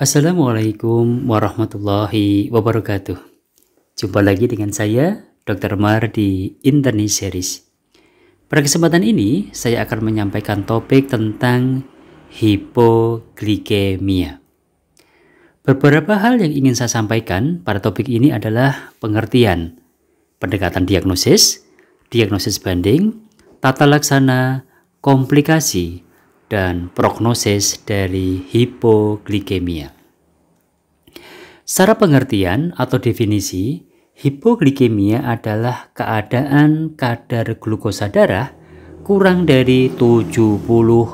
Assalamualaikum warahmatullahi wabarakatuh. Jumpa lagi dengan saya, Dr. Mar di Internet Series. Pada kesempatan ini, saya akan menyampaikan topik tentang hipoglikemia. Beberapa hal yang ingin saya sampaikan pada topik ini adalah pengertian, pendekatan diagnosis banding, tata laksana, komplikasi, dan prognosis dari hipoglikemia. Secara pengertian atau definisi, hipoglikemia adalah keadaan kadar glukosa darah kurang dari 70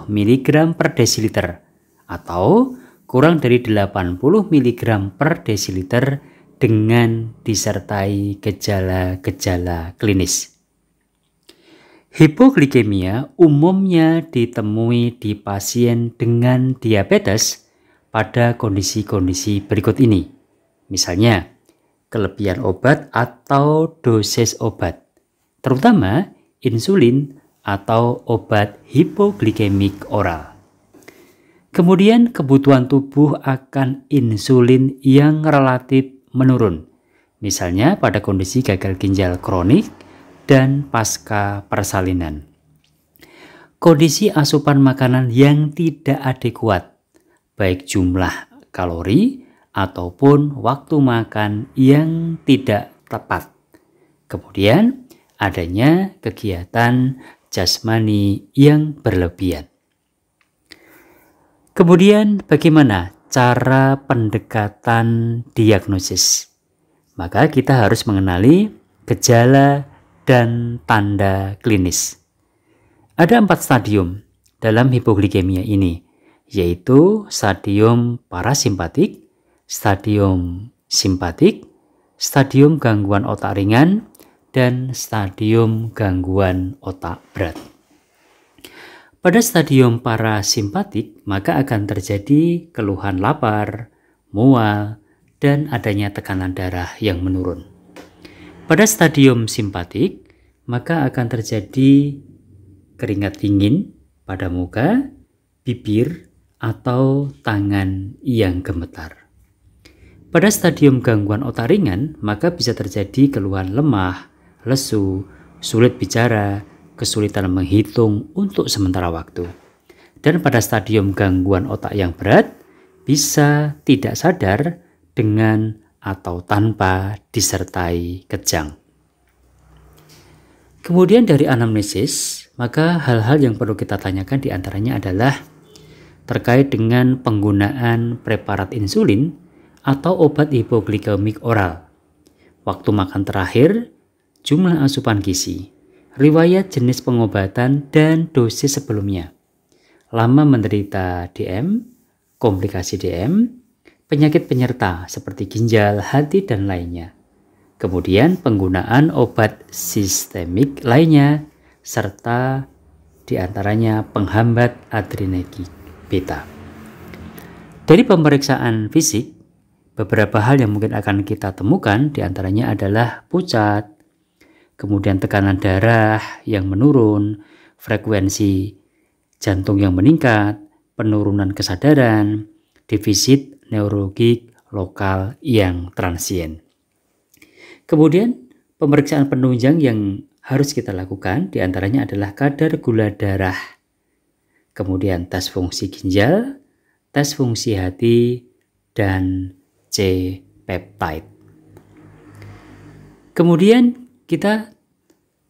mg per desiliter atau kurang dari 80 mg per desiliter dengan disertai gejala-gejala klinis. Hipoglikemia umumnya ditemui di pasien dengan diabetes pada kondisi-kondisi berikut ini. Misalnya, kelebihan obat atau dosis obat, terutama insulin atau obat hipoglikemik oral. Kemudian kebutuhan tubuh akan insulin yang relatif menurun, misalnya pada kondisi gagal ginjal kronik dan pasca persalinan. Kondisi asupan makanan yang tidak adekuat, baik jumlah kalori ataupun waktu makan yang tidak tepat. Kemudian adanya kegiatan jasmani yang berlebihan. Kemudian bagaimana cara pendekatan diagnosis? Maka kita harus mengenali gejala dan tanda klinis. Ada 4 stadium dalam hipoglikemia ini, yaitu stadium parasimpatik, stadium simpatik, stadium gangguan otak ringan, dan stadium gangguan otak berat. Pada stadium parasimpatik, maka akan terjadi keluhan lapar, mual, dan adanya tekanan darah yang menurun. Pada stadium simpatik, maka akan terjadi keringat dingin pada muka, bibir, atau tangan yang gemetar. Pada stadium gangguan otak ringan, maka bisa terjadi keluhan lemah, lesu, sulit bicara, kesulitan menghitung untuk sementara waktu. Dan pada stadium gangguan otak yang berat, bisa tidak sadar dengan atau tanpa disertai kejang. Kemudian dari anamnesis, maka hal-hal yang perlu kita tanyakan diantaranya adalah terkait dengan penggunaan preparat insulin atau obat hipoglikemik oral, waktu makan terakhir, jumlah asupan gizi, riwayat jenis pengobatan dan dosis sebelumnya, lama menderita DM, komplikasi DM, penyakit penyerta seperti ginjal, hati, dan lainnya. Kemudian penggunaan obat sistemik lainnya, serta diantaranya penghambat adrenergi beta. Dari pemeriksaan fisik, beberapa hal yang mungkin akan kita temukan diantaranya adalah pucat, kemudian tekanan darah yang menurun, frekuensi jantung yang meningkat, penurunan kesadaran, defisit neurologik lokal yang transien. Kemudian pemeriksaan penunjang yang harus kita lakukan diantaranya adalah kadar gula darah, kemudian tes fungsi ginjal, tes fungsi hati, dan C-peptide. Kemudian kita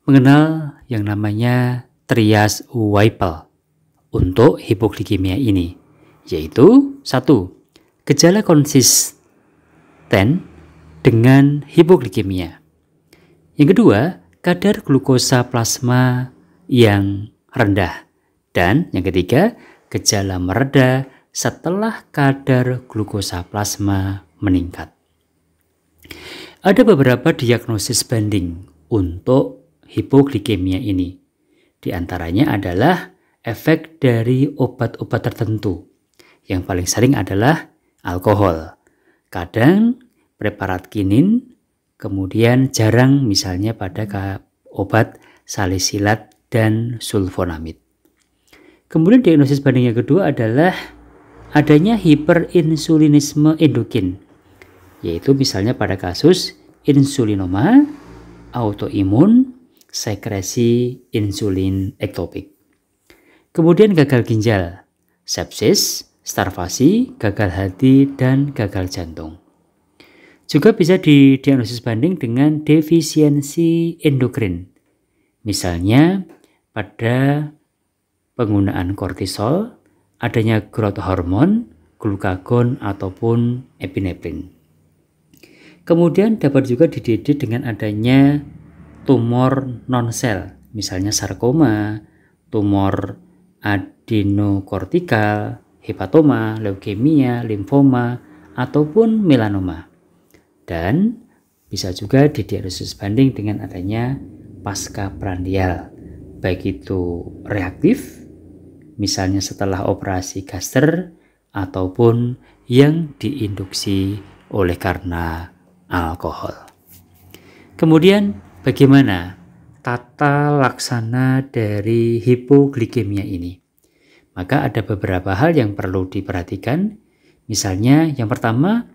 mengenal yang namanya trias Whipple untuk hipoglikemia ini, yaitu 1. Gejala konsisten dengan hipoglikemia. Yang kedua, kadar glukosa plasma yang rendah. Dan yang ketiga, gejala mereda setelah kadar glukosa plasma meningkat. Ada beberapa diagnosis banding untuk hipoglikemia ini. Di antaranya adalah efek dari obat-obat tertentu. Yang paling sering adalah alkohol, kadang preparat kinin, kemudian jarang misalnya pada obat salisilat dan sulfonamid. Kemudian diagnosis banding yang kedua adalah adanya hiperinsulinisme endogen, yaitu misalnya pada kasus insulinoma, autoimun, sekresi insulin ektopik. Kemudian gagal ginjal, sepsis, starvasi, gagal hati, dan gagal jantung. Juga bisa didiagnosis banding dengan defisiensi endokrin, misalnya pada penggunaan kortisol, adanya growth hormone, glukagon, ataupun epinefrin. Kemudian dapat juga dididik dengan adanya tumor non-sel, misalnya sarkoma, tumor adenokortikal, hepatoma, leukemia, limfoma, ataupun melanoma. Dan bisa juga didiagnosis banding dengan adanya paskaprandial, baik itu reaktif, misalnya setelah operasi gaster, ataupun yang diinduksi oleh karena alkohol. Kemudian bagaimana tata laksana dari hipoglikemia ini? Maka ada beberapa hal yang perlu diperhatikan. Misalnya yang pertama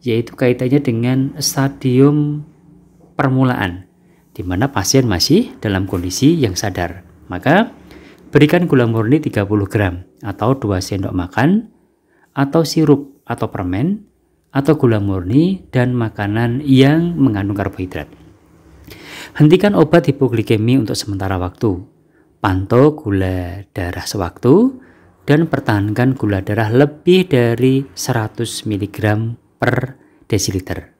yaitu kaitannya dengan stadium permulaan, di mana pasien masih dalam kondisi yang sadar. Maka berikan gula murni 30 gram atau 2 sendok makan, atau sirup atau permen, atau gula murni dan makanan yang mengandung karbohidrat. Hentikan obat hipoglikemi untuk sementara waktu. Pantau gula darah sewaktu dan pertahankan gula darah lebih dari 100 mg per desiliter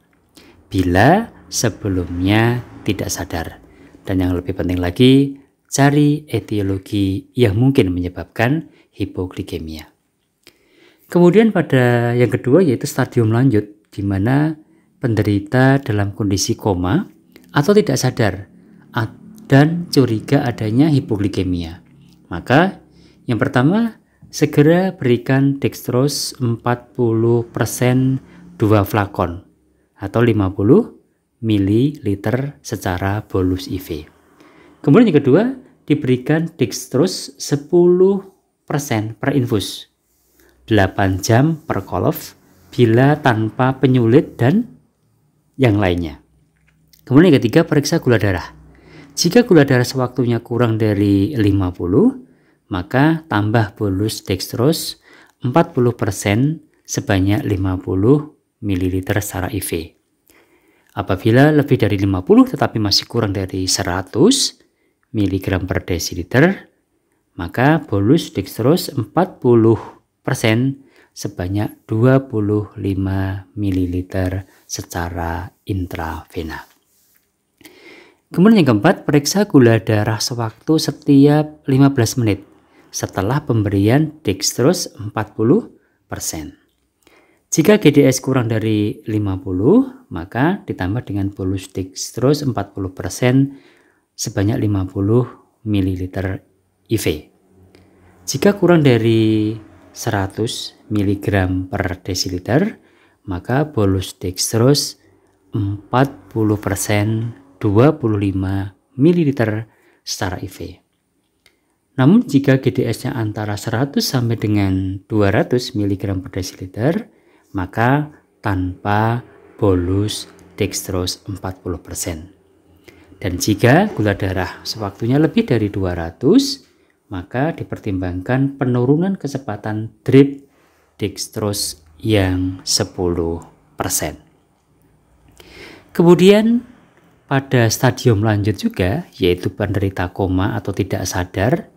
bila sebelumnya tidak sadar. Dan yang lebih penting lagi, cari etiologi yang mungkin menyebabkan hipoglikemia. Kemudian pada yang kedua yaitu stadium lanjut, di mana penderita dalam kondisi koma atau tidak sadar dan curiga adanya hipoglikemia. Maka yang pertama, segera berikan dextrose 40% 2 flakon atau 50 ml secara bolus IV. Kemudian yang kedua, diberikan dextrose 10% per infus, 8 jam per kolof bila tanpa penyulit dan yang lainnya. Kemudian yang ketiga, periksa gula darah. Jika gula darah sewaktunya kurang dari 50, maka tambah bolus dextrose 40% sebanyak 50 ml secara IV. Apabila lebih dari 50 tetapi masih kurang dari 100 mg per desiliter, maka bolus dextrose 40% sebanyak 25 ml secara intravena. Kemudian yang keempat, periksa gula darah sewaktu setiap 15 menit setelah pemberian dextrose 40%. Jika GDS kurang dari 50, maka ditambah dengan bolus dextrose 40% sebanyak 50 ml IV. Jika kurang dari 100 mg per desiliter, maka bolus dextrose 40% 25 ml secara IV. Namun jika GDS-nya antara 100 sampai dengan 200 mg per desiliter, maka tanpa bolus dextrose 40%. Dan jika gula darah sewaktunya lebih dari 200, maka dipertimbangkan penurunan kecepatan drip dextrose yang 10%. Kemudian pada stadium lanjut juga, yaitu penderita koma atau tidak sadar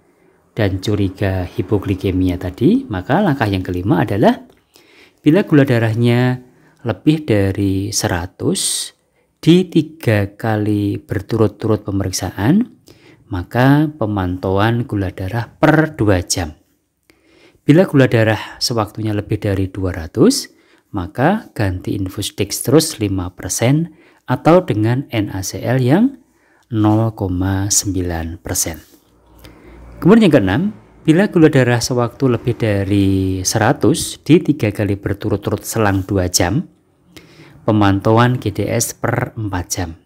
dan curiga hipoglikemia tadi, maka langkah yang kelima adalah bila gula darahnya lebih dari 100 di 3 kali berturut-turut pemeriksaan, maka pemantauan gula darah per 2 jam. Bila gula darah sewaktunya lebih dari 200, maka ganti infus dextrose 5% atau dengan NaCl yang 0,9%. Kemudian yang keenam, bila gula darah sewaktu lebih dari 100 di 3 kali berturut-turut selang 2 jam, pemantauan GDS per 4 jam.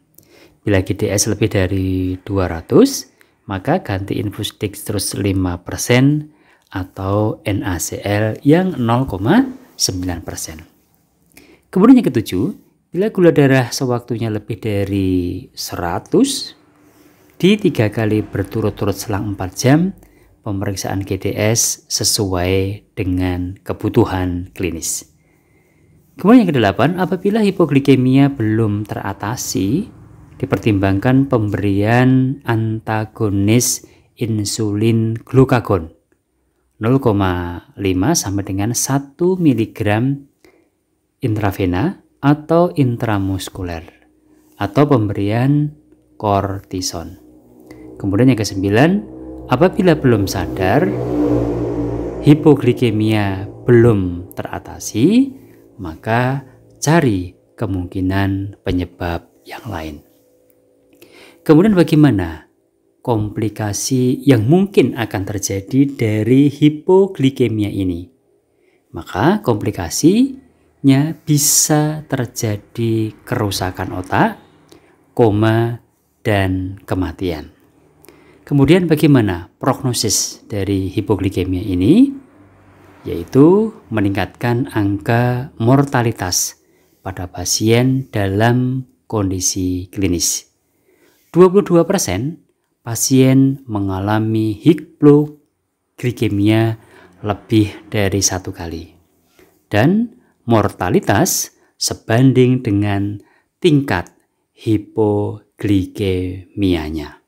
Bila GDS lebih dari 200, maka ganti infus dextrose 5% atau NaCl yang 0,9%. Kemudian yang ketujuh, bila gula darah sewaktunya lebih dari 100 di 3 kali berturut-turut selang 4 jam, pemeriksaan GDS sesuai dengan kebutuhan klinis. Kemudian yang kedelapan, apabila hipoglikemia belum teratasi, dipertimbangkan pemberian antagonis insulin glukagon 0,5 sampai dengan 1 mg intravena atau intramuskuler, atau pemberian kortison. Kemudian yang kesembilan, apabila belum sadar, hipoglikemia belum teratasi, maka cari kemungkinan penyebab yang lain. Kemudian bagaimana komplikasi yang mungkin akan terjadi dari hipoglikemia ini? Maka komplikasinya bisa terjadi kerusakan otak, koma, dan kematian. Kemudian bagaimana prognosis dari hipoglikemia ini? Yaitu meningkatkan angka mortalitas pada pasien dalam kondisi klinis. 22% pasien mengalami hipoglikemia lebih dari 1 kali. Dan mortalitas sebanding dengan tingkat hipoglikemianya.